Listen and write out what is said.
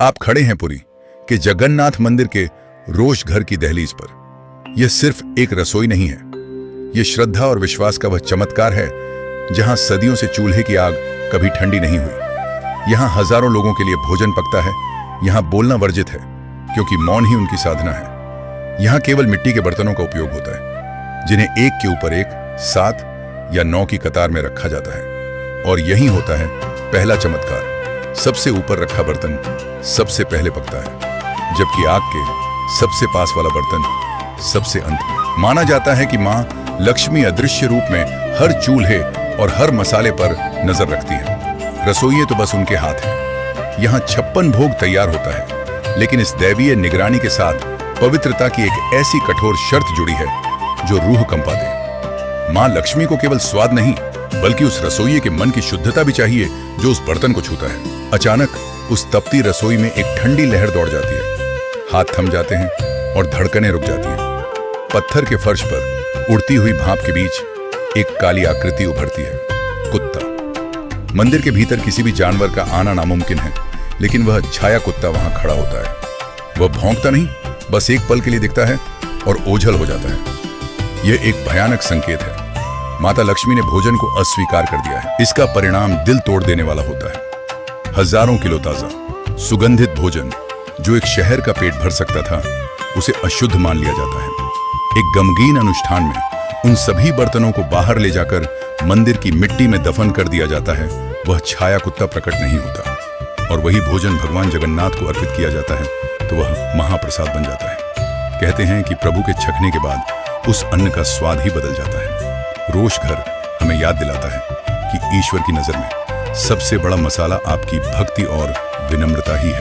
आप खड़े हैं पुरी के जगन्नाथ मंदिर के रोश घर की दहलीज पर। यह सिर्फ एक रसोई नहीं है, यह श्रद्धा और विश्वास का वह चमत्कार है जहां सदियों से चूल्हे की आग कभी ठंडी नहीं हुई। यहां हजारों लोगों के लिए भोजन पकता है। यहां बोलना वर्जित है क्योंकि मौन ही उनकी साधना है। यहां केवल मिट्टी के बर्तनों का उपयोग होता है जिन्हें एक के ऊपर एक 7 या 9 की कतार में रखा जाता है। और यही होता है पहला चमत्कार। सबसे ऊपर रखा बर्तन सबसे पहले पकता है, जबकि आग के सबसे पास वाला बर्तन सबसे अंत में। माना जाता है कि मां लक्ष्मी अदृश्य रूप में हर चूल्हे और हर मसाले पर नजर रखती है। रसोइये तो बस उनके हाथ हैं। यहां 56 भोग तैयार होता है, लेकिन इस दैवीय निगरानी के साथ पवित्रता की एक ऐसी कठोर शर्त जुड़ी है जो रूह कंपा दे। मां लक्ष्मी को केवल स्वाद नहीं, बल्कि उस रसोइये के मन की शुद्धता भी चाहिए जो उस बर्तन को छूता है। अचानक उस तपती रसोई में एक ठंडी लहर दौड़ जाती है। हाथ थम जाते हैं और धड़कनें रुक जाती हैं। पत्थर के फर्श पर उड़ती हुई भाप के बीच एक काली आकृति उभरती है, कुत्ता। मंदिर के भीतर किसी भी जानवर का आना नामुमकिन है, लेकिन वह छाया कुत्ता वहां खड़ा होता है। वह भौंकता नहीं, बस एक पल के लिए दिखता है और ओझल हो जाता है। यह एक भयानक संकेत है। माता लक्ष्मी ने भोजन को अस्वीकार कर दिया है। इसका परिणाम दिल तोड़ देने वाला होता है। हजारों किलो ताजा सुगंधित भोजन जो एक शहर का पेट भर सकता था, उसे अशुद्ध मान लिया जाता है। एक गमगीन अनुष्ठान में उन सभी बर्तनों को बाहर ले जाकर मंदिर की मिट्टी में दफन कर दिया जाता है। वह छाया कुत्ता प्रकट नहीं होता और वही भोजन भगवान जगन्नाथ को अर्पित किया जाता है तो वह महाप्रसाद बन जाता है। कहते हैं कि प्रभु के चखने के बाद उस अन्न का स्वाद ही बदल जाता है। रोश घर हमें याद दिलाता है कि ईश्वर की नजर में सबसे बड़ा मसाला आपकी भक्ति और विनम्रता ही है।